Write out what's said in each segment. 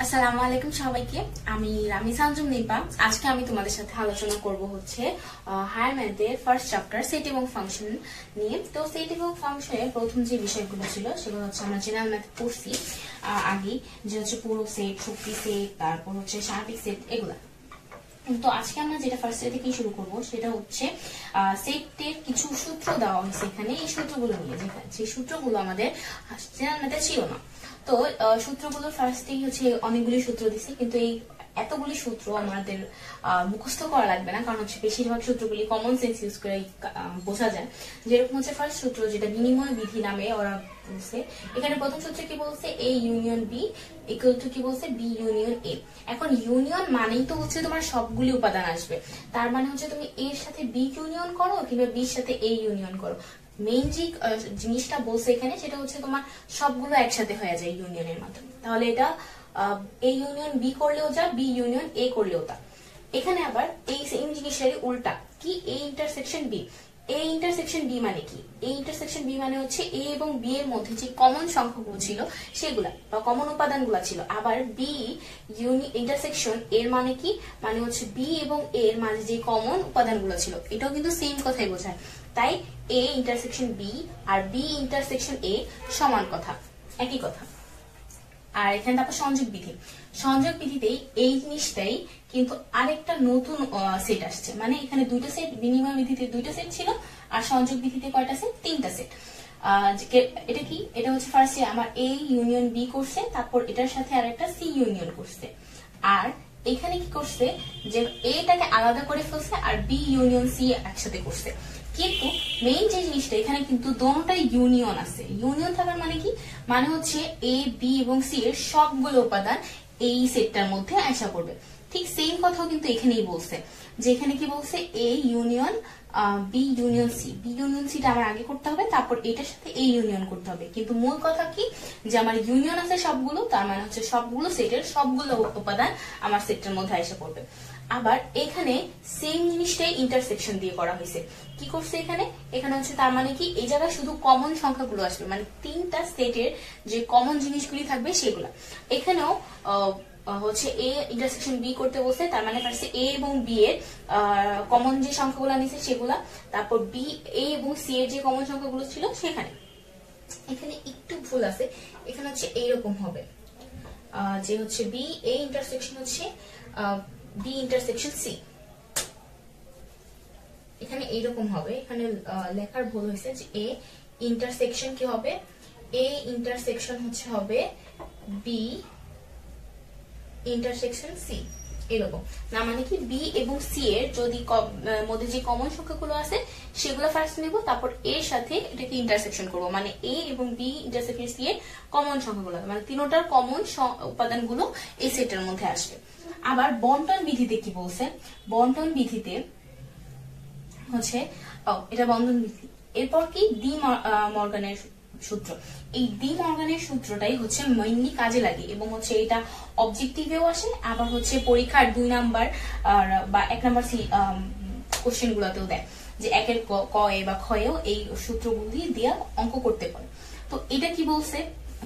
আসসালামু আলাইকুম সবাইকে। আমি রামিসা আঞ্জুম নিপা। আজকে আমি তোমাদের সাথে আলোচনা করব হচ্ছে হায়ার ম্যাথের ফার্স্ট চ্যাপ্টার সেট এবং ফাংশন নিয়ে। তো সেট এবং ফাংশনে প্রথম যে বিষয়গুলো ছিল সেগুলো হচ্ছে আমরা জেনারেল ম্যাথ পড়ছি আগে, যে হচ্ছে পুরো সেট, শক্তি সেট, তারপর হচ্ছে সার্বিক সেট, এগুলা। তো আজকে আমরা যেটা ফার্স্ট থেকে শুরু করব সেটা হচ্ছে সেটের কিছু সূত্র দেওয়া হয়েছে এখানে। এই সূত্রগুলো নিয়ে, যে সূত্রগুলো আমাদের জেনারেল ম্যাথে ছিল না। তো সূত্রগুলোর ফার্স্টেই হচ্ছে অনেকগুলি সূত্র দিছে, কিন্তু এই এতগুলি সূত্র আমাদের মুখস্থ করা লাগবে না, কারণ হচ্ছে বেশিরভাগ সূত্রগুলি কমন সেন্স ইউজ করে বোঝা যায়। যেরকম হচ্ছে ফার্স্ট সূত্র, যেটা বিনিময় বিধি নামে ওরা বলছে। এখানে প্রথম সূত্র কি বলছে, A union B equal to কি বলছে, বি ইউনিয়ন এ। এখন ইউনিয়ন মানেই তো হচ্ছে তোমার সবগুলি উপাদান আসবে, তার মানে হচ্ছে তুমি এর সাথে বি ইউনিয়ন করো কিংবা বির সাথে এ ইউনিয়ন করো। মেইন যে জিনিসটা বলছে এখানে সেটা হচ্ছে তোমার সবগুলো একসাথে হয়ে যায় ইউনিয়নের মাধ্যমে। তাহলে এটা এ ইউনিয়ন বি করলেও যা, বি ইউনিয়ন এ করলেও তা। এখানে আবার এই সেম জিনিসটারই উল্টা, কি A intersection B. A intersection B মানে কি, এ ইন্টারসেকশন বি মানে হচ্ছে এ এবং বি এর মধ্যে যে কমন সংখ্যাগুলো ছিল সেগুলা বা কমন উপাদানগুলো ছিল। আবার বি ইন্টারসেকশন এর মানে কি, মানে হচ্ছে বি এবং এর মাঝে যে কমন উপাদানগুলো ছিল, এটাও কিন্তু সেম কথাই বোঝায়। তাই এ ইন্টারসেকশন বি আর বি ইন্টারসেকশন এ সমান কথা, একই কথা। আর এখানে তারপর সংযোগ বিধি, সংযোগ বিধিতেই এই জিনিসটাই কিন্তু আরেকটা নতুন সেট আসছে। মানে এখানে দুইটা সেট, বিনিময় বিধিতে দুইটা সেট ছিল, আর সংযোগ বিধিতে কয়টা সেট, তিনটা সেট। এটা কি, এটা হচ্ছে ফার্স্টে আমার এ ইউনিয়ন বি করছে, তারপর এটার সাথে আর একটা সি ইউনিয়ন করছে। আর এখানে কি করছে, যে এটাকে আলাদা করে ফেলছে আর বি ইউনিয়ন সি একসাথে করছে। কিন্তু মেইন যে জিনিসটা, এখানে কিন্তু দোনোটাই ইউনিয়ন আছে। ইউনিয়ন থাকার মানে কি, মানে হচ্ছে এ বি এবং সি এর সবগুলো উপাদান এই সেটটার মধ্যে আসা পড়বে। ঠিক সেম কথাও কিন্তু এখানেই বলছে, যে এখানে কি বলছে, A union B union C. B union সিটা আমার আগে করতে হবে, তারপর এটার সাথে এ ইউনিয়ন করতে হবে। কিন্তু মূল কথা কি, যে আমার ইউনিয়ন আছে সবগুলো, তার মানে হচ্ছে সবগুলো সেটের সবগুলো উপাদান আমার সেটটার মধ্যে এসে পড়বে। আবার এখানে সেম জিনিসটাই ইন্টারসেকশন দিয়ে করা হয়েছে। কি করছে এখানে, এখানে হচ্ছে তার মানে কি, এই জায়গায় শুধু কমন সংখ্যাগুলো আসবে, মানে তিনটা সেটের যে কমন জিনিসগুলি থাকবে সেগুলা। এখানেও হচ্ছে এ ইন্টারসেকশন বি করতে বলছে, তার মানে ফার্স্টে এ এবং বি এর কমন যে সংখ্যাগুলো নিছে সেগুলা, তারপর বি এ এবং সি এর যে কমন সংখ্যাগুলো ছিল সেখানে। এখানে একটু ভুল আছে, এখানে হচ্ছে এইরকম হবে, যে হচ্ছে বি এ ইন্টারসেকশন হচ্ছে বি ইন্টারসেকশন সি, এখানে এইরকম হবে। এখানে লেখার ভুল হয়েছে, যে এ ইন্টারসেকশন কি হবে, এ ইন্টারসেকশন হচ্ছে হবে বি ইন্টারসেকশন সি, এরকম না। মানে কি, বি এবং সি এর যদি মধ্যে যে কমন সংখ্যাগুলো আছে সেগুলো ফার্স্ট নেব, তারপর এর সাথে এটাকে ইন্টারসেকশন করব, মানে এ এবং বি ইন্টারসেকশন সি এর কমন সংখ্যাগুলো, মানে তিনটার কমন উপাদানগুলো এই সেটের মধ্যে আসবে। আবার বন্টন বিধিতে কি বলছে, বন্টন বিধিতে হচ্ছে এটা বন্ধন বিধি। এরপর কি, ডি মর্গানের সূত্র। এই ডি মর্গানের সূত্রটাই হচ্ছে মেইনলি কাজে লাগে, এবং হচ্ছে এটা অবজেক্টিভেও আসে, আবার হচ্ছে পরীক্ষার 2 নাম্বার বা 1 নাম্বার কোশ্চেন গুলোতেও দেয়, যে একের ক এ বা ক্ষয়েও এই সূত্রগুলি দিয়ে অঙ্ক করতে পারে। তো এটা কি বলছে,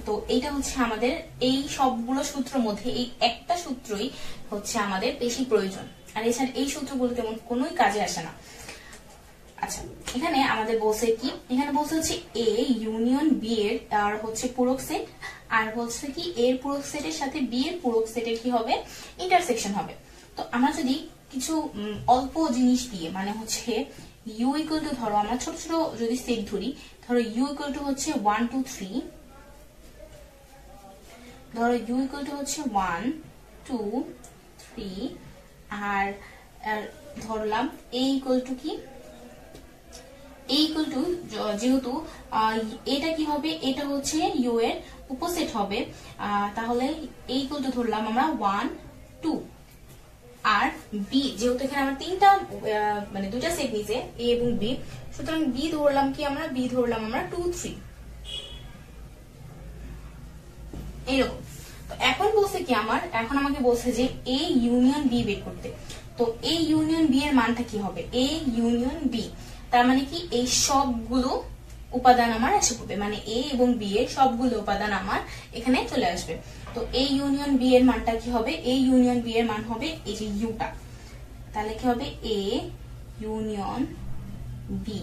তো এইটা হচ্ছে আমাদের এই সবগুলো সূত্রের মধ্যে এই একটা সূত্রই হচ্ছে আমাদের বেশি প্রয়োজন, আর এছাড়া এই সূত্রগুলো তেমন কোনোই কাজে আসে না। আচ্ছা, এখানে আমাদের বলছে কি, এখানে বলছে হচ্ছে এ ইউনিয়ন বি এর আর হচ্ছে পূরক সেট, আর হচ্ছে কি এর পূরক সেটের সাথে বি এর পূরক সেটের কি হবে, ইন্টারসেকশন হবে। তো আমরা যদি কিছু অল্প জিনিস দিয়ে, মানে হচ্ছে ইউ ইকুয়াল টু, ধরো আমরা ছোট ছোট যদি সেট ধরি, ধরো ইউ ইকুয়াল টু হচ্ছে 1 2 3, ধরো ইউ ইকুয়াল টু হচ্ছে 1 2 3, আর ধরলাম এ ইকুয়াল টু কি, ইকুয়াল টু, যেহেতু এটা কি হবে, এটা হচ্ছে ইউ এর উপসেট হবে, তাহলে ইকুয়াল টু ধরলাম আমরা 1 2, আর বি যেহেতু এখানে আমরা তিনটা মানে দুইটা সেট নিছে এ এবং বি, সুতরাং বি ধরলাম কি, আমরা বি ধরলাম আমরা 2 3, এইরকম। তো এখন বলছে কি, এখন আমাকে বলছে যে এ ইউনিয়ন বি বের করতে। তো এ ইউনিয়ন বি এর মানটা কি হবে, এ ইউনিয়ন বি, তার মানে কি এই সবগুলো উপাদান আমার এসে পড়বে, মানে এ এবং বি এর সবগুলো উপাদান আমার এখানে চলে আসবে। তো এ ইউনিয়ন বি এর মানটা কি হবে, এ ইউনিয়ন বি এর মান হবে এই যে ইউটা, তাহলে কি হবে A union B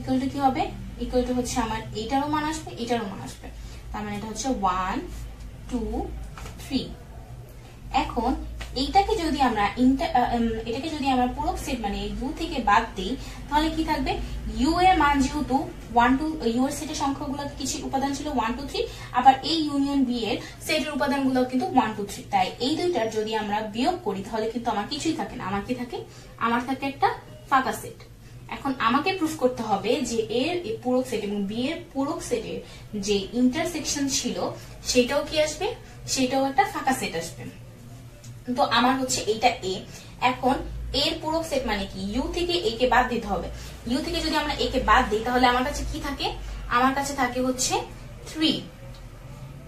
equal to কি হবে, ইকুয়াল টু হচ্ছে আমার এইটারও মান আসবে এটারও মান আসবে, তার মানে এটা হচ্ছে 1 2 3। এখন এইটাকে যদি আমরা এটাকে যদি আমরা পূরক সেট মানে ইউ থেকে বাদ দিই তাহলে কি থাকবে, ইউ এর মান যেহেতু 1 2, ইউ এর সেটের সংখ্যাগুলো কিছু উপাদান ছিল 1 2 3, আবার এই ইউনিয়ন বি এর সেটের উপাদানগুলো কিন্তু 1 2 3, তাই এই দুইটার যদি আমরা বিয়োগ করি তাহলে কিন্তু আমার কিছুই থাকে না, আমার কি থাকে, আমার থাকে একটা ফাঁকা সেট। এখন আমাকে প্রুফ করতে হবে যে এর পূরক সেট এবং বি এর পূরক সেটের যে ইন্টারসেকশন ছিল সেটাও কি আসবে, সেটাও একটা ফাঁকা সেট আসবে। তো আমার হচ্ছে এইটা এ। এখন এর পূরক সেট মানে কি, ইউ থেকে এ কে বাদ দিতে হবে, ইউ থেকে যদি আমরা এ কে বাদ দিই তাহলে আমার কাছে কি থাকে, আমার কাছে থাকে হচ্ছে 3,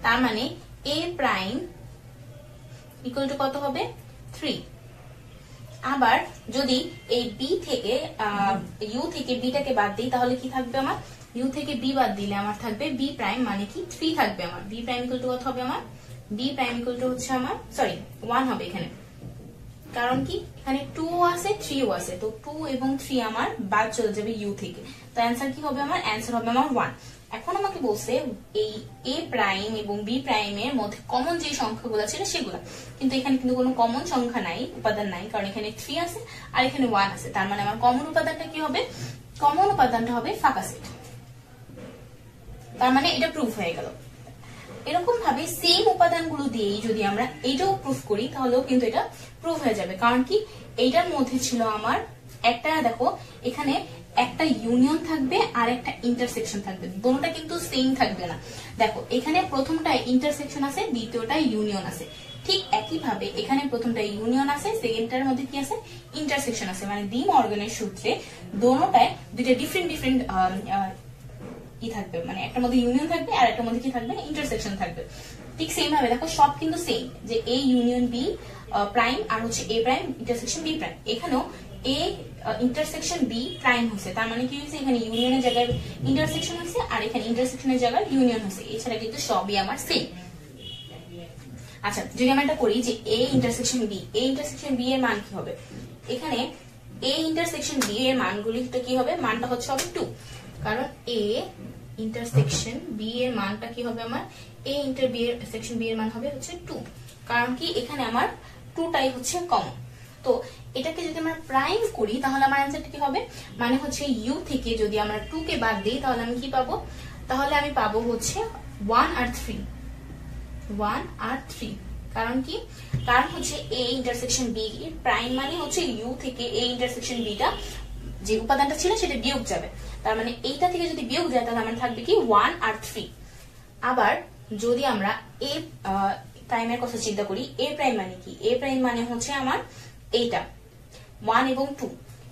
তার মানে এ প্রাইম ইকুয়াল টু কত হবে 3। আবার যদি এই বি থেকে ইউ থেকে বিটাকে বাদ দিই তাহলে কি থাকবে, আমার ইউ থেকে বি বাদ দিলে আমার থাকবে বি প্রাইম মানে কি 3 থাকবে, আমার বি প্রাইম ইকুয়াল টু কত হবে, আমার বি প্রাইম ইকুয়াল টু হচ্ছে আমার 1 হবে এখানে, কারণ কি এখানে 2 আছে 3 আছে, তো 2 এবং 3 আমার বাদ চলে যাবে ইউ থেকে, তো অ্যান্সার কি হবে, আমার অ্যান্সার হবে আমার 1। এখন আমাকে বলছে এই এ প্রাইম এবং বি প্রাইমের মধ্যে কমন যে সংখ্যাগুলো ছিল সেগুলো, কিন্তু এখানে কিন্তু কোনো কমন সংখ্যা নাই, উপাদান নাই, কারণ এখানে 3 আছে আর এখানে 1 আছে, তার মানে আমার কমন উপাদানটা কি হবে, কমন উপাদানটা হবে ফাঁকা সেট, তার মানে এটা প্রুফ হয়ে গেল। এরকম ভাবে সেম উপাদানগুলো দিয়েই যদি আমরা এটাও প্রুফ করি তাহলেও কিন্তু এটা প্রুফ হয়ে যাবে, কারণ কি এইটার মধ্যে ছিল আমার একটা, দেখো এখানে একটা ইউনিয়ন থাকবে আর একটা ইন্টারসেকশন থাকবে, দুটোটা কিন্তু সেম থাকবে না। দেখো এখানে প্রথমটায় ইন্টারসেকশন আছে, দ্বিতীয়টায় ইউনিয়ন আছে, ঠিক একই ভাবে এখানে প্রথমটা ইউনিয়ন আছে, সেকেন্ডটার মধ্যে কি আছে, ইন্টারসেকশন আছে, মানে ডি মর্গানের সূত্রে দুটোটায় দুইটা ডিফারেন্ট কি থাকবে, মানে একটার মধ্যে ইউনিয়ন থাকবে আর একটার মধ্যে কি থাকবে, ইন্টারসেকশন থাকবে। ঠিক সেম ভাবে দেখো সব কিন্তু সেম, যে এ ইউনিয়ন বি প্রাইম আর হচ্ছে A prime intersection B prime, এখানেও এ ইন্টারসেকশন বি প্রাইম হয়েছে, তার মানে কি হয়েছে, এখানে ইউনিয়নের জায়গায় ইন্টারসেকশন হয়েছে আর এখানে ইন্টারসেকশনের জায়গায় ইউনিয়ন হয়েছে, এছাড়া কিন্তু সবই আমার সেম। আচ্ছা যদি আমরা এটা করি যে A intersection B, A intersection B এর মান কি হবে, এখানে এ ইন্টারসেকশন বি এর মানগুলিটা কি হবে, মানটা হচ্ছে হবে 2, কারণ এ ইন্টারসেকশন বি এর মানটা কি হবে, আমার এ ইন্টারসেকশন বি এর মান হবে হচ্ছে 2, কারণ কি এখানে আমার 2টাই হচ্ছে কমন। তো এটাকে যদি আমরা প্রাইম করি তাহলে আমার অ্যান্সারটা কি হবে, মানে হচ্ছে ইউ থেকে যদি আমরা 2 কে বাদ দিই তাহলে আমি কি পাবো, তাহলে আমি পাবো হচ্ছে 1 আর 3, 1 আর 3, কারণ কি, কারণ হচ্ছে এ ইন্টারসেকশন বি প্রাইম মানে হচ্ছে ইউ থেকে এ ইন্টারসেকশন বিটা যে উপাদানটা ছিল সেটা বিয়োগ যাবে, তার মানে এইটা থেকে যদি বিয়োগ যায় তাহলে আমার থাকবে কি 1 আর 3। আবার যদি আমরা এ প্রাইমের কথা চিন্তা করি, এ প্রাইম মানে কি, এ প্রাইম মানে হচ্ছে আমার এইটা 1 এবং 2,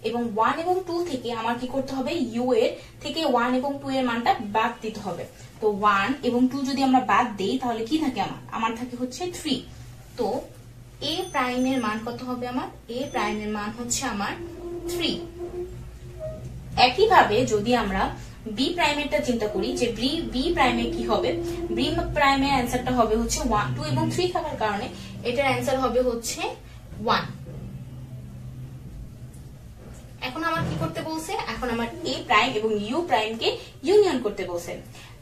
এবং 1 এবং 2 থেকে আমার কি করতে হবে, ইউ এর থেকে 1 এবং 2 এর মানটা বাদ দিতে হবে, তো 1 এবং 2 যদি আমরা বাদ দেই তাহলে কি থাকে, আমার থাকে হচ্ছে 3। তো এ প্রাইমের মান কত হবে, আমার এ প্রাইমের মান হচ্ছে আমার 3। একইভাবে যদি আমরা বি প্রাইমেরটা চিন্তা করি, যে বি প্রাইমে কি হবে, বি প্রাইমের অ্যান্সারটা হবে হচ্ছে 1 2 এবং 3 থাকার কারণে এটার অ্যান্সার হবে হচ্ছে 1। এখন আমার কি করতে বলছে, এখন আমার এ প্রাইম এবং ইউ প্রাইম কে ইউনিয়ন করতে বলছে,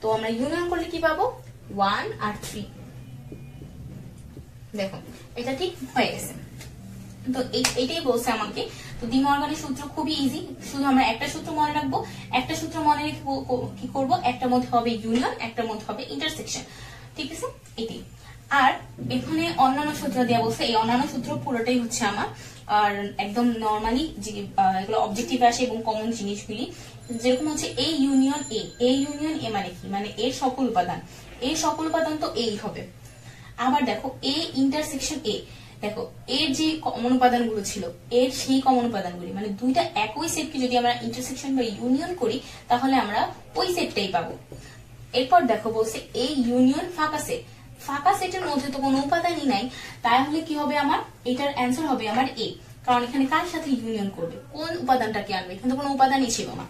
তো আমরা ইউনিয়ন করলে কি পাবো, 1 আর 3। দেখো এটা ঠিক হয়ে গেছে, তো এইটাই বলছে আমাকে। তো ডি মর্গানের সূত্র খুবই ইজি, শুধু আমরা একটা সূত্র মনে রাখবো, একটা সূত্র মনে রেখে কি করব, একটার মধ্যে হবে ইউনিয়ন, একটার মধ্যে হবে ইন্টারসেকশন, ঠিক আছে এটাই। আর এখানে অন্যান্য সূত্র দেওয়া বলছে, এই অন্যান্য সূত্র পুরোটাই হচ্ছে আমার আর একদম নর্মালি যে এগুলো অবজেক্টিভ আসে এবং কমন জিনিসগুলি, যেরকম হচ্ছে এ ইউনিয়ন এ, এ ইউনিয়ন এ মানে কি, মানে এর সকল উপাদান, এর সকল উপাদান তো এই হবে। আবার দেখো এ ইন্টারসেকশন এ, দেখো এর যে কমন উপাদানগুলো ছিল এর সেই কমন উপাদানগুলি, মানে দুইটা একই সেটকে যদি আমরা ইন্টারসেকশন বা ইউনিয়ন করি তাহলে আমরা ওই সেটটাই পাবো। এরপর দেখো বলছে এই ইউনিয়ন ফাঁকা সেট, ফাঁকা সেটের মধ্যে তো কোনো উপাদানই নাই, তাহলে কি হবে, আমার এটার অ্যান্সার হবে আমার এ, কারণ এখানে কার সাথে ইউনিয়ন করবে, কোন উপাদানটাকে আনবে, এখানে তো কোনো উপাদানই ছিল না।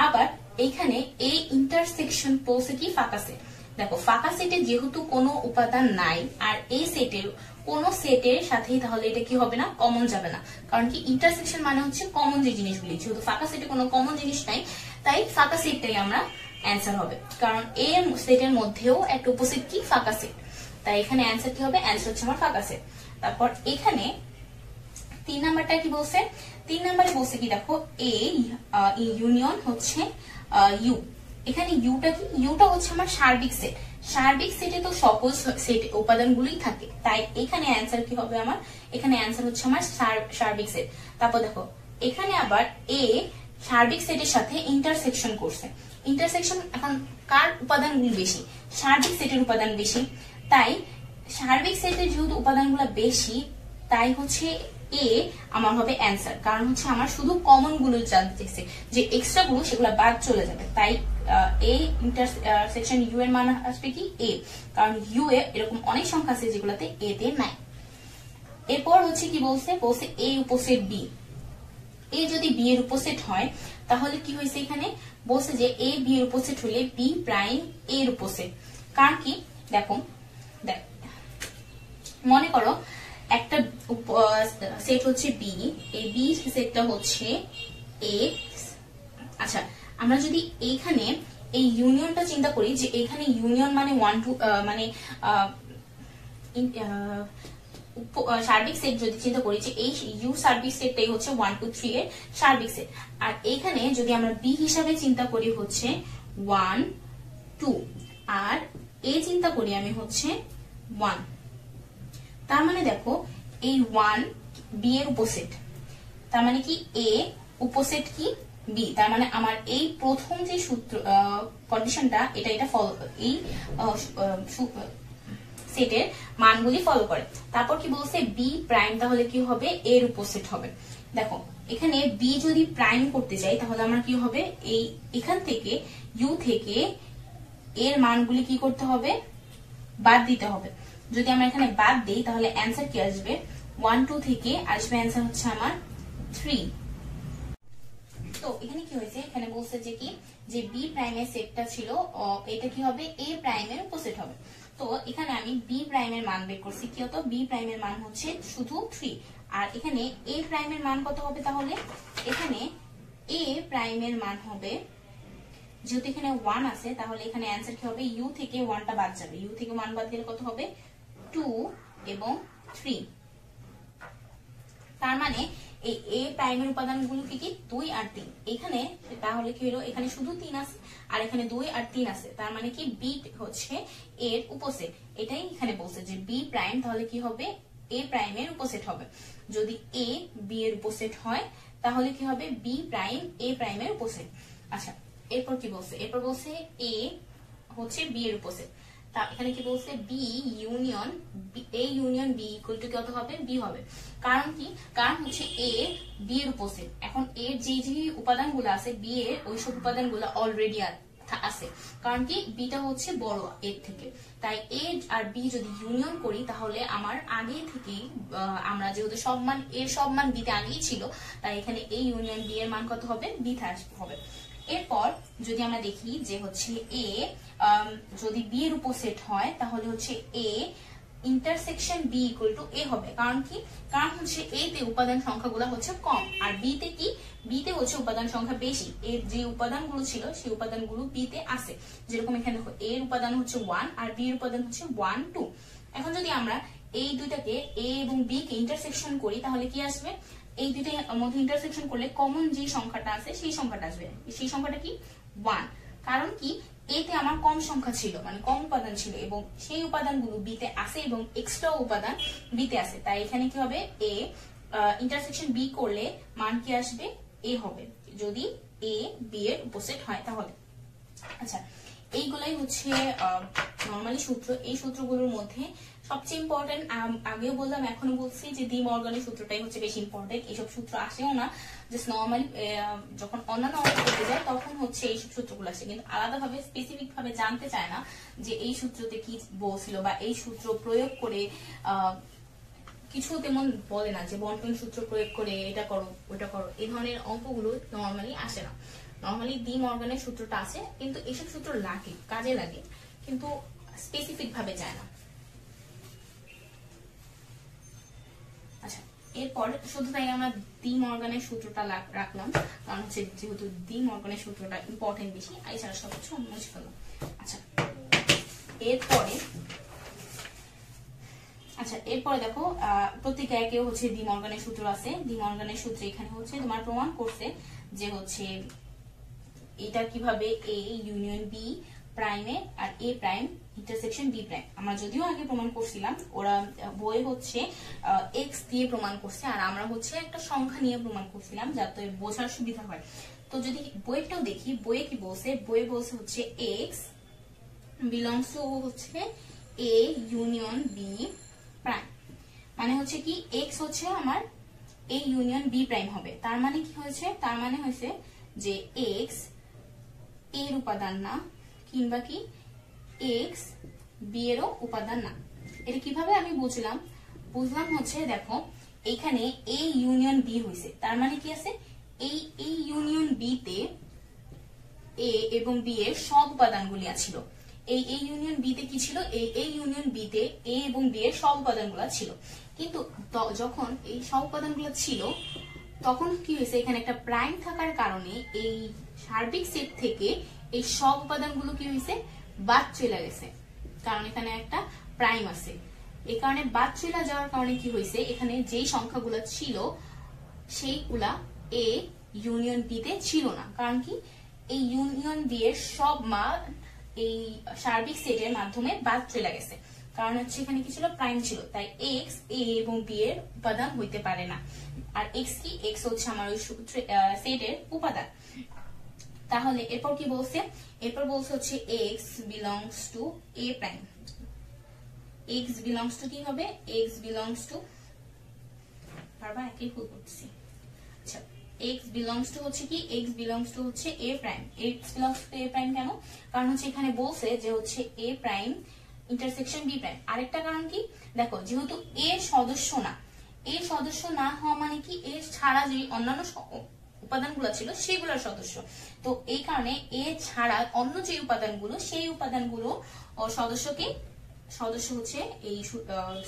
আবার এইখানে এই ইন্টারসেকশন পৌঁছে কি ফাঁকা সেট। দেখো ফাঁকা সেটে যেহেতু কোনো উপাদান নাই আর এই সেটের কোন সেটের সাথেই তাহলে এটা কি হবে না, কমন যাবে না। কারণ কি ইন্টারসেকশন মানে হচ্ছে কমন যে জিনিসগুলি, যেহেতু ফাঁকা সেটে কোনো কমন জিনিস নাই তাই ফাঁকা সেটটাই আমরা অ্যান্সার হবে। কারণ এই সেটের মধ্যেও একটা উপসেট কি ফাঁকা সেট, তাই এখানে অ্যান্সার কি হবে, অ্যান্সার হচ্ছে আমার ফাঁকা সেট। তারপর এখানে 3 নাম্বারটা কি বলছে, 3 নাম্বারে বলছে কি দেখো এ ইউনিয়ন হচ্ছে ইউ। এখানে ইউটা কি, ইউটা হচ্ছে আমার সার্বিক সেট। সার্বিক সেটে তো সকল সেট উপাদানগুলোই থাকে, তাই এখানে অ্যান্সার কি হবে আমার, এখানে অ্যান্সার হচ্ছে আমার সার্বিক সেট। তারপর দেখো এখানে আবার এ সার্বিক সেটের সাথে ইন্টারসেকশন করছে। ইন্টারসেকশন এখন কার উপাদানগুলো বেশি, সার্বিক সেটের উপাদান বেশি, তাই সার্বিক সেটের যেহেতু উপাদানগুলো বেশি তাই হচ্ছে এ আমার হবে অ্যান্সার। কারণ হচ্ছে আমার শুধু কমন গুলো জানতে চাইছে, যে এক্সট্রা গুলো সেগুলো বাদ চলে যাবে, তাই এ ইন্টারসেকশন ইউ এর মান আসবে কি এ, কারণ ইউ এ এরকম অনেক সংখ্যা আছে যেগুলোতে এ তে নাই। এরপর হচ্ছে কি বলছে, বলছে এ উপসেট বি। এ যদি বি এর উপসেট হয় তাহলে কি হয়েছে, এখানে বলছে যে এ বি এর উপসেট হলে বি প্রাইম এর উপসেট। কারণ কি দেখো, মনে করো একটা সেট হচ্ছে বি, এই বি সেটটা হচ্ছে এক্স। আচ্ছা আমরা যদি এইখানে এই ইউনিয়নটা চিন্তা করি, যে এখানে ইউনিয়ন মানে 1 2 মানে সার্বিক সেট যদি চিন্তা করি, যে এই ইউ সার্বিক সেটটাই হচ্ছে 1 2 3 এর সার্বিক সেট। আর এখানে যদি আমরা বি হিসাবে চিন্তা করি হচ্ছে 1 2, আর এ চিন্তা করি আমি হচ্ছে 1। তার মানে দেখো এই 1 বি এর উপসেট, তার মানে কি এ উপসেট কি বি, তার মানে আমার এই প্রথম যে সূত্র কন্ডিশনটা এটা ফলো, এই সেটের মানগুলি ফলো করে। তারপর কি বলছে বি প্রাইম, তাহলে কি হবে এর উপসেট হবে। দেখো এখানে বি যদি প্রাইম করতে যাই তাহলে আমার কি হবে, এই এখান থেকে ইউ থেকে এর মানগুলি কি করতে হবে, বাদ দিতে হবে। যদি আমরা এখানে বাদ দিই তাহলে অ্যান্সার কি আসবে, 1 2 থেকে আসবে অ্যান্সার হচ্ছে আমার 3। তো এখানে কি হয়েছে, এখানে বলছে যে কি, যে বি প্রাইমের সেটটা ছিল এটা কি হবে এ প্রাইমের উপসেট হবে। তো এখানে আমি বি প্রাইমের মান বের করছি, কি হতো বি প্রাইমের মান হচ্ছে শুধু 3, আর এখানে এ প্রাইমের মান কত হবে, তাহলে এখানে এ প্রাইমের মান হবে, যেহেতু এখানে 1 আছে তাহলে এখানে অ্যান্সার কি হবে, ইউ থেকে 1টা বাদ যাবে, ইউ থেকে 1 বাদ দিলে কত হবে 2 এবং 3। তার মানে এই এ প্রাইমের উপাদানগুলো কি কি 2 আর 3, এখানে তাহলে কি হলো, এখানে শুধু 3 আছে আর এখানে 2 আর 3 আছে, তার মানে কি বি হচ্ছে এর উপসেট। এটাই এখানে বলছে যে বি প্রাইম তাহলে কি হবে এ প্রাইমের উপসেট হবে। যদি এ বি এর উপসেট হয় তাহলে কি হবে বি প্রাইম এ প্রাইমের উপসেট। আচ্ছা এরপর কি বলছে, এরপর বলছে এ হচ্ছে বি এর উপসেট। তা এখানে কি বলছে B union A union B equal to কত হবে, বি হবে। কারণ কি, কারণ হচ্ছে এ বি এর উপসেট। এখন এর যে যে উপাদানগুলো আছে বি এর ওইসব উপাদানগুলো অলরেডি আছে, কারণ কি বিটা হচ্ছে বড় এর থেকে, তাই এ আর বি যদি ইউনিয়ন করি তাহলে আমার আগে থেকে আমরা যেহেতু সব মান এর সব মান বিতে আগেই ছিল, তাই এখানে এ ইউনিয়ন বি এর মান কত হবে, বি হবে। এরপর যদি আমরা দেখি যে হচ্ছে এ যদি বি এর উপসেট হয় তাহলে হচ্ছে A intersection B equal to A হবে। কারণ কি, কারণ হচ্ছে এ তে উপাদান সংখ্যাগুলো হচ্ছে কম আর বি তে কি, বি তে হচ্ছে উপাদান সংখ্যা বেশি। এর যে উপাদানগুলো ছিল সেই উপাদানগুলো বি তে আছে, যেরকম এখানে দেখো এর উপাদান হচ্ছে 1 আর বি এর উপাদান হচ্ছে 1 2। এখন যদি আমরা এই দুইটাকে এ এবং বি কে ইন্টারসেকশন করি তাহলে কি আসবে, এই দুইটার মধ্যে ইন্টারসেকশন করলে কমন যে সংখ্যাটা আছে সেই সংখ্যাটা আসবে, সেই সংখ্যাটা কি 1। কারণ কি এতে আমার কম সংখ্যা ছিল, মানে কম উপাদান ছিল এবং সেই উপাদানগুলো বিতে আছে এবং এক্সট্রা উপাদান বিতে আছে, তাই এখানে কি হবে এ ইন্টারসেকশন বি করলে মান কি আসবে এ হবে, যদি এ বি এর উপসেট হয় তাহলে। আচ্ছা এইগুলাই হচ্ছে নরমালি সূত্র। এই সূত্রগুলোর মধ্যে সবচেয়ে ইম্পর্টেন্ট, আগেও বললাম এখনো বলছি যে ডি মর্গানের সূত্রটাই হচ্ছে বেশি ইম্পর্টেন্ট। এইসব সূত্র আসেও না, জাস্ট নরমালি যখন অন্যান্য অঙ্ক করতে যায় তখন হচ্ছে এইসব সূত্রগুলো আসে, কিন্তু আলাদাভাবে স্পেসিফিক ভাবে জানতে চায় না যে এই সূত্রতে কি বলছিল বা এই সূত্র প্রয়োগ করে কিছু তেমন বলে না যে বন্টন সূত্র প্রয়োগ করে এটা করো ওটা করো, এই ধরনের অঙ্কগুলো নরমালি আসে না। নর্মালি ডি মর্গানের সূত্রটা আছে, কিন্তু এসব সূত্র লাগে, কাজে লাগে, কিন্তু স্পেসিফিক ভাবে যায় না। আচ্ছা, এরপর শুধু তাই আমরা ডি মর্গানের সূত্রটা রাখলাম, কারণ হচ্ছে যেহেতু ডি মর্গানের সূত্রটা ইম্পর্টেন্ট বেশি, এছাড়া সব কিছু মুছে ফেললাম। আচ্ছা, এরপরে দেখো প্রত্যেক একেও হচ্ছে ডি মর্গানের সূত্র আছে। ডি মর্গানের সূত্রে এখানে হচ্ছে তোমার প্রমাণ করছে যে হচ্ছে এটা কিভাবে এ ইউনিয়ন বি প্রাইমে আর এ প্রাইম ইন্টারসেকশন বি প্রাইম। আমরা যদিও আগে প্রমাণ করছিলাম, ওরা বইয়ে হচ্ছে এক্স দিয়ে প্রমাণ করছে, আর আমরা হচ্ছে একটা সংখ্যা নিয়ে প্রমাণ করছিলাম যাতে বোঝার সুবিধা হয়। তো যদি বইটাও দেখি, বইয়ে কি বলছে, বইয়ে বলছে হচ্ছে এক্স বিলংস টু হচ্ছে এ ইউনিয়ন বি প্রাইম, মানে হচ্ছে কি এক্স হচ্ছে আমার এ ইউনিয়ন বি প্রাইম হবে। তার মানে কি হয়েছে, তার মানে হয়েছে যে এক্স এর উপাদান না, কিংবা কি এক্স বি এরও উপাদান না। এটা কিভাবে আমি বুঝলাম হচ্ছে দেখো এখানে এ ইউনিয়ন বি হয়েছে, তার মানে কি আছে এই ইউনিয়ন বি তে এ এবং বি এর সব উপাদানগুলি ছিল। এই ইউনিয়ন বি তে কি ছিল, এই ইউনিয়ন বি তে এ এবং বি এর সব উপাদানগুলো ছিল। কিন্তু যখন এই সব উপাদানগুলো ছিল তখন কি হয়েছে, এখানে একটা প্রাইম থাকার কারণে এই সার্বিক সেট থেকে এই সব উপাদানগুলো কি হয়েছে, বাদ চলে গেছে, কারণ এখানে একটা প্রাইম আছে। এই কারণে বাদ চলে যাওয়ার কারণে কি হয়েছে, এখানে যেই সংখ্যাগুলো ছিল সেইগুলা এ ইউনিয়ন বি তে ছিল না। কারণ কি এই ইউনিয়ন বি এর সব মান এই সার্বিক সেটের মাধ্যমে বাদ চলে গেছে, কারণ হচ্ছে এখানে কি ছিল, প্রাইম ছিল, তাই এক্স এ এবং বি এর উপাদান হইতে পারে না। আর এক্স কি, এক্স হচ্ছে আমার ওই সেটের উপাদান। তাহলে এরপর কি বলছে, এরপর বলছে হচ্ছে x belongs to A prime. X belongs two কি হবে, এক্স বিলংস টু, বারবার একই ভুল করতেছি। আচ্ছা, এক্স বিলংস টু হচ্ছে কি, এক্স বিলংস টু হচ্ছে A prime. X belongs to A prime কেন, কারণ হচ্ছে এখানে বলছে যে হচ্ছে A prime intersection B prime. আরেকটা কারণ কি, দেখো যেহেতু এর সদস্য না, এর সদস্য না হওয়া মানে কি এর ছাড়া যে অন্যান্য উপাদানগুলো ছিল সেগুলোর সদস্য। তো এই কারণে এ ছাড়া অন্য যে উপাদানগুলো, সেই উপাদানগুলো সদস্য হচ্ছে এই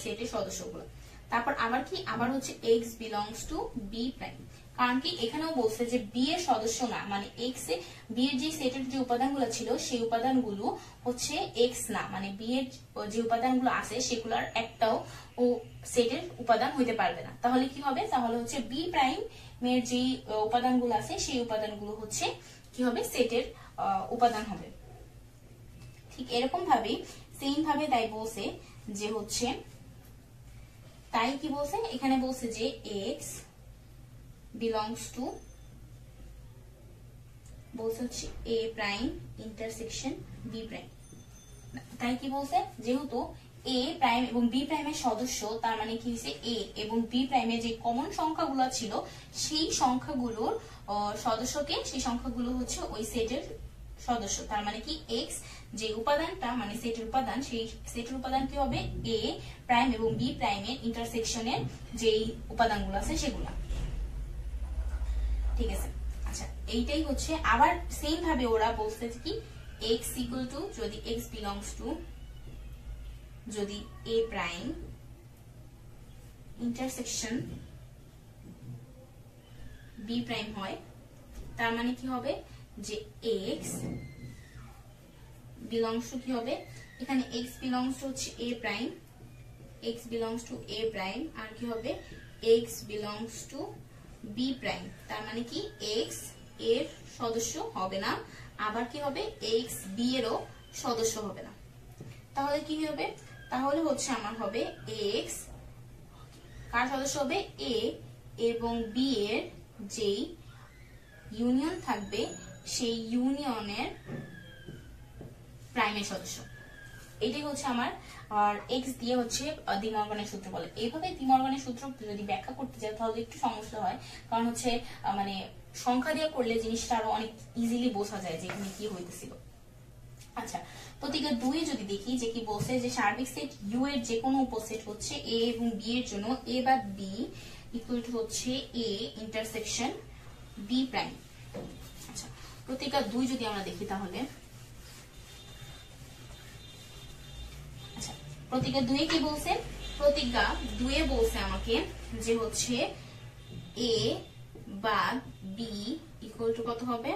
সেটের সদস্যগুলো। তারপর আবার কি, আবার হচ্ছে x belongs to B prime. কারণ কি এখানেও বলছে যে বি এর সদস্য না, মানে এক্স এ বি এর যে সেটের যে উপাদানগুলো ছিল সেই উপাদানগুলো হচ্ছে এক্স না, মানে বি এর যে উপাদানগুলো আছে সেগুলোর একটাও ও সেটের উপাদান হইতে পারবে না। তাহলে কি হবে, তাহলে হচ্ছে বি প্রাইম এর যে উপাদানগুলো আছে সেই উপাদানগুলো হচ্ছে কি হবে, সেটের উপাদান হবে। ঠিক এরকম ভাবে সেম ভাবে তাই বলছে যে হচ্ছে, তাই কি বলছে এখানে বলছে যে এক্স belongs to বলছে হচ্ছে A prime intersection B prime. তাই কি বলছে, যেহেতু এ প্রাইম এবং বি প্রাইমের সদস্য, তার মানে কি হচ্ছে এ এবং বি প্রাইমের যে কমন সংখ্যাগুলো ছিল সেই সংখ্যাগুলোর সদস্যকে, সেই সংখ্যাগুলো হচ্ছে ওই সেটের সদস্য। তার মানে কি এক্স যে উপাদানটা, মানে সেটের উপাদান, সেই সেটের উপাদান কি হবে, এ প্রাইম এবং বি প্রাইমের ইন্টারসেকশনের যেই উপাদানগুলো আছে সেগুলা। ঠিক আছে, আচ্ছা এইটাই হচ্ছে। আবার সেম ভাবে ওরা বলছে কি x ইকুয়াল টু, যদি x বিলংস টু যদি a prime intersection b prime হয়, তার মানে কি হবে যে x বিলংস টু কি হবে, এখানে x বিলংস টু হচ্ছে a prime, x belongs to a prime, আর কি হবে x belongs to B prime. তার মানে কি এক্স এর সদস্য হবে না, আবার কি হবে এক্স বি এরও সদস্য হবে না। তাহলে কি হবে, তাহলে হচ্ছে আমার হবে এক্স কার সদস্য হবে, এ এবং বি এর যেই ইউনিয়ন থাকবে সেই ইউনিয়নের প্রাইমের সদস্য। এটাই হচ্ছে আমার, আর এক্স দিয়ে হচ্ছে ডি মর্গানের সূত্র বলে। এইভাবে ডি মর্গানের সূত্র যদি ব্যাখ্যা করতে যাই তাহলে একটু সমস্যা হয়, কারণ হচ্ছে মানে সংখ্যা দিয়ে করলে জিনিসটা আরো অনেক ইজিলি বোঝা যায় যে এখানে কি হইতেছিল। আচ্ছা, প্রতিজ্ঞা 2 যদি দেখি যে কি বলছে, যে সার্বিক সেট ইউ এর যে কোনো উপসেট হচ্ছে এ এবং বি এর জন্য এ বা বি ইকুয়াল টু হচ্ছে এ ইন্টারসেকশন বি প্রাইম। আচ্ছা, প্রতিজ্ঞা 2 যদি আমরা দেখি তাহলে আচ্ছা প্রতিজ্ঞা 2 কি বলছে, প্রতিজ্ঞা 2 বলছে আমাকে যে হচ্ছে a বাদ b ইকুয়াল টু কত হবে,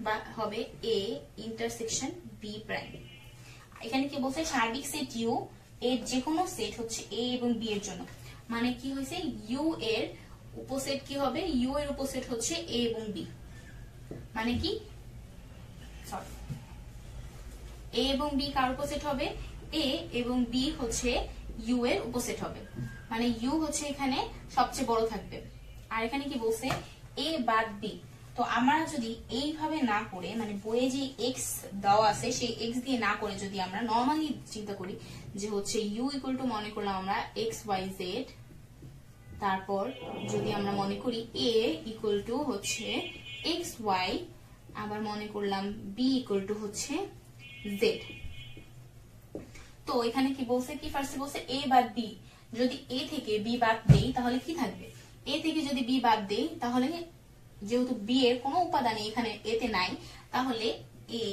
বা হবে a ইন্টারসেকশন b প্রাইম। এখানে কি বলছে সার্বিক সেট ইউ এর যে কোনো সেট হচ্ছে a এবং b এর জন্য, মানে কি হয়েছে ইউ এর উপসেট কি হবে, ইউ এর উপসেট হচ্ছে a এবং b, মানে কি সরি a এবং b কার উপসেট হবে, a এবং b হচ্ছে ইউ এর উপসেট হবে, মানে ইউ হচ্ছে এখানে সবচেয়ে বড় থাকবে। আর এখানে কি বলছে a বাদ b, তো আমরা যদি এইভাবে না করে মানে বইয়ে যে x দেওয়া আছে সেই x দিয়ে না করে যদি আমরা নরমালি চিন্তা করি যে হচ্ছে u ইকুয়াল টু মনে করলাম আমরা xyz, তারপর যদি আমরা মনে করি a ইকুয়াল টু হচ্ছে xy, আবার মনে করলাম b ইকুয়াল টু হচ্ছে z। তো এখানে কি বলছে, কি ফার্স্টে বলছে a বাদ b, যদি a থেকে b বাদ দেই তাহলে কি থাকবে, a থেকে যদি b বাদ দেই তাহলে যেহেতু b এর কোনো উপাদান এখানে a তে নাই, তাহলে a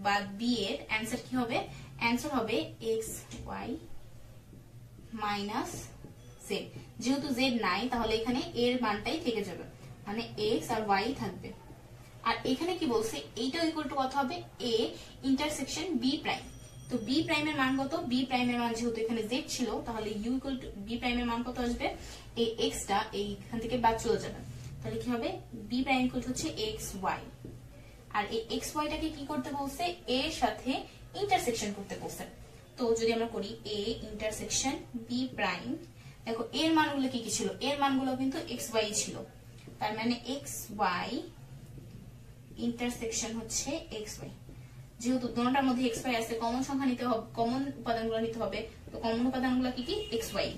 বাদ b এর অ্যানসার কি হবে, অ্যানসার হবে xy মাইনাস z। যেহেতু z নাই তাহলে এখানে a এর মানটাই থেকে যাবে, মানে x আর y থাকবে। আর এখানে কি বলছে এইটা ইকুয়াল টু কত হবে, a ইন্টারসেকশন b প্রাইম। তো b প্রাইমের মান কত, b প্রাইমের মান যেহেতু এখানে z ছিল তাহলে u ইকুয়াল টু b প্রাইমের মান কত আসবে, এই x টা এইখান থেকে বাদ চলে যাবে, তাহলে কি হবে b প্রাইম ইকুয়াল টু হচ্ছে xy। আর এই xy টাকে কি করতে বলছে, a এর সাথে ইন্টারসেকশন করতে বলছে। তো যদি আমরা করি a ইন্টারসেকশন b প্রাইম, দেখো এর মানগুলো কি কি ছিল, এর মানগুলো কিন্তু xy ছিল, তার মানে xy ইন্টারসেকশন হচ্ছে xy। যেহেতু দুটোটার মধ্যে xy আছে, কমন সংখ্যা নিতে হবে, কমন উপাদানগুলো নিতে হবে, তো কমন উপাদানগুলো কি কি xy।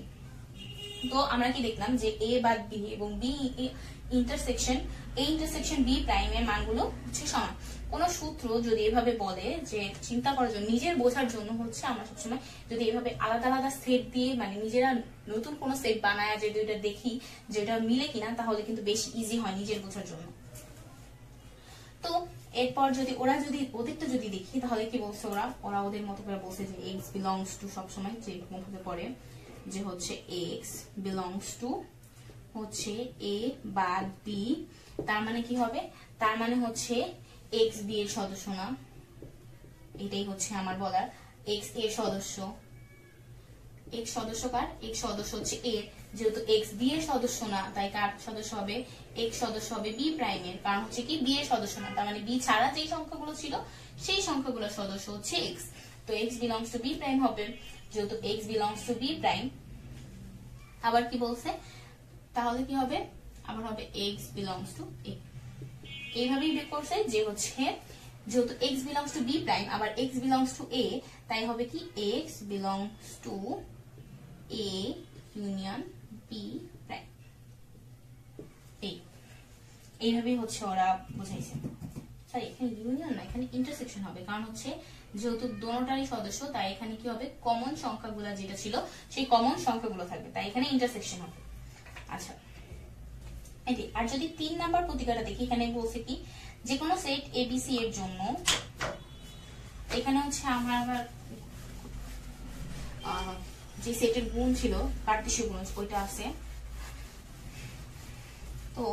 তো আমরা কি দেখলাম যে a বাদ b এবং b intersection a intersection b prime এর মানগুলো হচ্ছে সমান। কোন সূত্র যদি এভাবে বলে যে চিন্তা করার জন্য, নিজের বোঝার জন্য হচ্ছে আমরা সবসময় যদি এভাবে আলাদা আলাদা সেট দিয়ে মানে নিজেরা নতুন কোন সেট বানায় যদি এটা দেখি যেটা মিলে কিনা, তাহলে কিন্তু বেশি ইজি হয় নিজের বোঝার জন্য। তো এরপর যদি ওরা যদি ওদেরটা যদি দেখি তাহলে কি বলছে, ওরা ওদের মতো করে বলছে যে x বিলংস টু, সবসময় যে ভাবে পড়ে যে হচ্ছে x বিলংস টু হচ্ছে a বাদ b, তার মানে কি হবে, তার মানে হচ্ছে x b এর সদস্য না, এটাই হচ্ছে আমার বলার, x এর সদস্য, x সদস্য কার, x সদস্য হচ্ছে a, যেহেতু x b এর সদস্য না তাই কার সদস্য হবে, x সদস্য হবে b প্রাইমের, কারণ হচ্ছে কি b এর সদস্য না, তার মানে b ছাড়া যেই সংখ্যাগুলো ছিল সেই সংখ্যাগুলোর সদস্য হচ্ছে x। তো x belongs two b prime হবে, যেহেতু x belongs two b prime. আবার কি বলছে, তাহলে কি হবে, আবার হবে x বিলংস টু a। এইভাবেই বের করছে যে হচ্ছে যেহেতু x belongs two b prime আবার x বিলংস টু a, তাই হবে কি x belongs to a union b prime. এইভাবেই হচ্ছে ওরা বুঝাইছে, সরি এখানে ইউনিয়ন না, এখানে ইন্টারসেকশন হবে, কারণ হচ্ছে যেহেতু দোনোটারই সদস্য তাই এখানে কি হবে, কমন সংখ্যাগুলো যেটা ছিল সেই কমন সংখ্যাগুলো থাকবে, তাই এখানে ইন্টারসেকশন হবে। আচ্ছা আর যদি 3 নাম্বার প্রতিকারটা দেখি, এখানে বলছে কি যে কোনো সেট এবিসি এর জন্য, এখানে হচ্ছে আমার আবার যে সেটের গুণ ছিল কার্তেশীয় গুণ ওইটা আছে। তো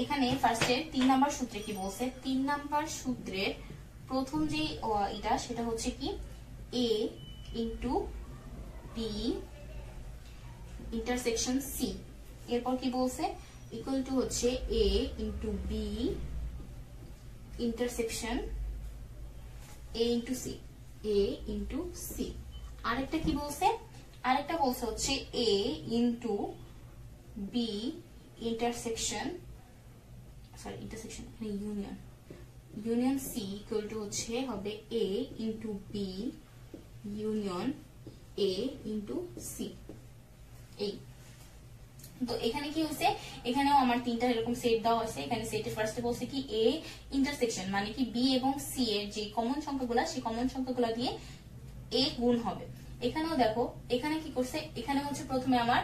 এখানে ফার্স্টে 3 নাম্বার সূত্রে কি বলছে, 3 নাম্বার সূত্রের প্রথম যে এটা সেটা হচ্ছে কি a into B intersection C, এরপর কি বলছে ইকুয়াল টু হচ্ছে a into B intersection a into C, a into C. আরেকটা কি বলছে, আরেকটা বলছে হচ্ছে a into B intersection, sorry intersection union, union C equal to হচ্ছে হবে a into B union a into C. এই তো এখানে কি হয়েছে, এখানেও আমার 3টা এরকম সেট দেওয়া আছে, এখানে সেটের ফার্স্টে বলছে কি a ইন্টারসেকশন মানে কি b এবং c এর যে কমন সংখ্যাগুলো সেই কমন সংখ্যাগুলো দিয়ে a গুণ হবে। এখানেও দেখো এখানে কি করছে, এখানে হচ্ছে প্রথমে আমার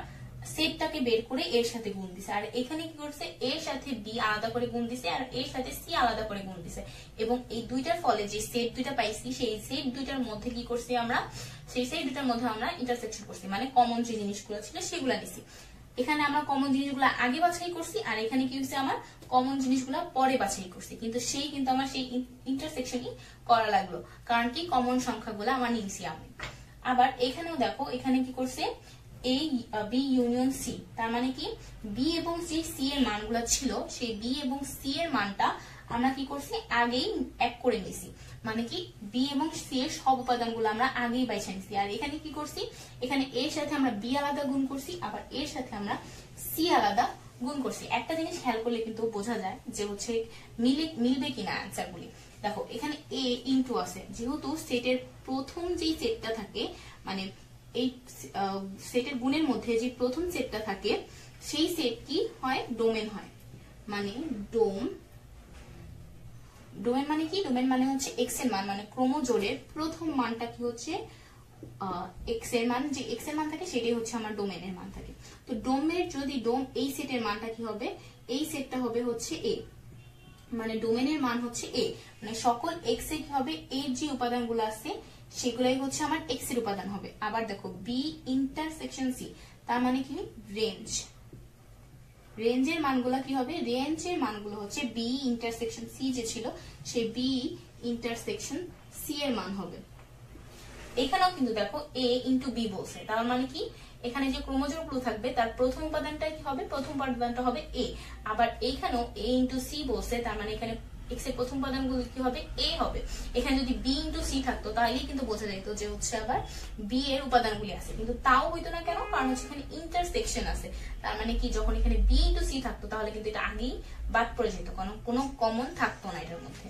সেটটাকে বের করে এর সাথে গুণ দিছে, আর এখানে কি করছে এর সাথে বি আলাদা করে গুণ দিছে আর এর সাথে সি আলাদা করে গুণ দিছে, এবং এই দুইটার ফলে যে সেট দুইটা পাইছি সেই সেট দুইটার মধ্যে কি করছি আমরা, সেই সেট দুইটার মধ্যে আমরা ইন্টারসেকশন করছি, মানে কমন যে জিনিসগুলো ছিল সেগুলো নিছি। এখানে আমরা কমন জিনিসগুলো আগে বাছাই করছি আর এখানে কি হচ্ছে আমার কমন জিনিসগুলো পরে বাছাই করছি, কিন্তু আমার সেই ইন্টারসেকশনই করা লাগলো, কারণ কি কমন সংখ্যাগুলো আমার নিয়েছি আমি। আবার এখানেও দেখো এখানে কি করছে এ বি ইউনিয়ন সি, তার মানে কি বি এবং সি এর মানগুলো ছিল সেই বি এবং সি এর মানটা আমরা কি করছি আগেই এক করে নিছি, মানে কি বি এবং সি এর সব উপাদানগুলো আমরা আগেই বাইছা নিছি। আর এখানে কি করছি, এখানে এর সাথে আমরা বি আলাদা গুণ করছি, আবার এর সাথে আমরা সি আলাদা গুণ করছি। একটা জিনিস খেয়াল করলে কিন্তু বোঝা যায় যে হচ্ছে মিলবে কিনা অ্যান্সার গুলি। দেখো এখানে এ ইনটু আছে, যেহেতু সেটের প্রথম যেই সেটটা থাকে, মানে এই সেটের গুণের মধ্যে যে প্রথম সেটটা থাকে সেই সেট কি হয় ডোমেন হয়, মানে ডোমেন মানে কি, ডোমেন মানে হচ্ছে এক্স এর মান, মানে ক্রোমোজোরের প্রথম মানটা কি হচ্ছে এক্স এর মান, যে এক্স এর মান থাকে সেটাই হচ্ছে আমার ডোমেনের মান থাকে। তো ডোমের যদি এই সেটের মানটা কি হবে, এই সেটটা হবে হচ্ছে এ, মানে ডোমেনের মান হচ্ছে এ, মানে সকল এক্স এ কি হবে এর যে উপাদানগুলো আছে সেগুলাই হচ্ছে আমার এক্স এর উপাদান হবে। আবার দেখো বি ইন্টারসেকশন সি, তার মানে কি রেঞ্জের মানগুলো কি হবে, রেঞ্জের মানগুলো হচ্ছে বি ইন্টারসেকশন সি যে ছিল সেই বি ইন্টারসেকশন সি এর মান হবে। এখানেও কিন্তু দেখো এ ইন্টু বি বলছে, তার মানে কি এখানে যে ক্রোমোজোম গুলো থাকবে তার প্রথম উপাদানটা কি হবে, প্রথম উপাদানটা হবে এ। আবার এইখানেও এ ইন্টু সি বলছে, তার মানে এখানে এক্স এর প্রথম উপাদানগুলো কি হবে এ হবে। এখানে যদি বি ইন্টু সি থাকতো তাহলেই কিন্তু বোঝা যেত যে হচ্ছে আবার বি এর উপাদানগুলি আছে, কিন্তু তাও হইতো না কেন, কারণ হচ্ছে এখানে ইন্টারসেকশন আছে। তার মানে কি যখন এখানে বি ইন্টু সি থাকতো তাহলে কিন্তু এটা আগেই বাদ পড়ে যেত, কারণ কোনো কমন থাকতো না এটার মধ্যে।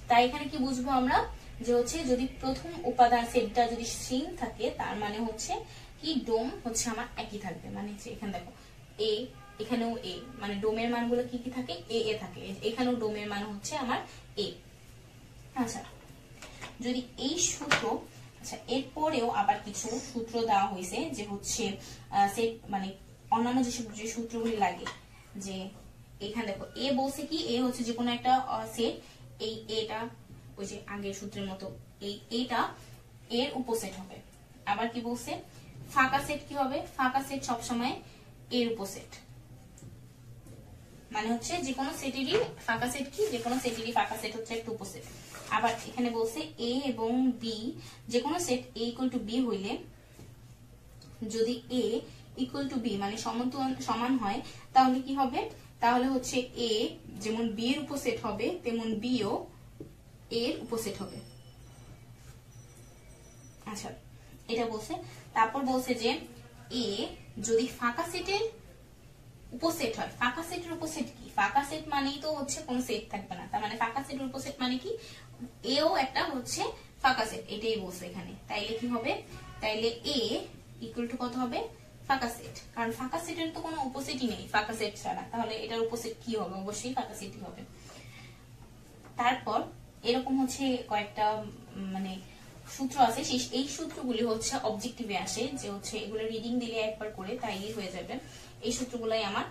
তাই এখানে কি বুঝবো আমরা, যে হচ্ছে যদি প্রথম উপাদান সেটটা যদি সেম থাকে তার মানে হচ্ছে কি ডোম হচ্ছে আমার একই থাকবে, মানে এখানে দেখো এ, এখানেও এ, মানে ডোমের মানগুলো কি কি থাকে এ এ থাকে, এখানেও ডোমের মান হচ্ছে আমার এ। আচ্ছা যদি এই সূত্র, আচ্ছা এরপরেও আবার কিছু সূত্র দেওয়া হয়েছে যে হচ্ছে সেট মানে অন্যান্য যে সূত্রগুলি লাগে, যে এখানে দেখো এ বলছে কি এ হচ্ছে যে কোনো একটা সেট, এই এটা ওই যে আগের সূত্রের মতো এইটা এর উপসেট হবে। আবার কি বলছে ফাঁকা সেট কি হবে, ফাঁকা সেট সবসময় এর উপসেট, মানে হচ্ছে যে কোনো সেটেরই ফাঁকা সেট কি, যে কোনো সেটেরই ফাঁকা সেট হচ্ছে একটা উপসেট। আবার এখানে বলছে এ এবং বি, যে কোনো set A equal to B হইলে, যদি এ ইকুয়াল টু বি মানে সমান হয় তাহলে কি হবে, তাহলে হচ্ছে এ যেমন বি এর উপসেট হবে তেমন বি ও এর উপসেট হবে। আচ্ছা এটা বলছে। তারপর বলছে যে এ যদি ফাঁকা সেটের উপসেট হয়, ফাঁকা সেটের উপসেট কি, ফাঁকা সেট মানেই তো হচ্ছে কোন সেট থাকবে না, তার মানে ফাঁকা সেটের উপসেট মানে কি এও একটা হচ্ছে ফাঁকা সেট, এটাই বলছে এখানে। তাইলে কি হবে, তাইলে এ ইকুয়াল টু কত হবে ফাঁকা সেট, কারণ ফাঁকা সেটের তো কোনো উপসেটই নেই ফাঁকা সেট ছাড়া, তাহলে এটার উপসেট কি হবে, অবশ্যই ফাঁকা সেটই হবে। তারপর এরকম হচ্ছে কয়েকটা মানে সূত্র আছে, এই সূত্রগুলি হচ্ছে অবজেক্টিভে আসে, যে হচ্ছে এগুলো রিডিং দিলে একবার করে তাইলেই হয়ে যাবে। এই সূত্রগুলাই আমার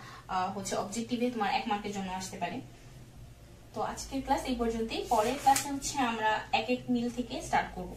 হচ্ছে অবজেক্টিভে তোমার 1 মার্কের জন্য আসতে পারে। তো আজকের ক্লাস এই পর্যন্তই, পরের ক্লাসে হচ্ছে আমরা এক এক মিল থেকে স্টার্ট করব।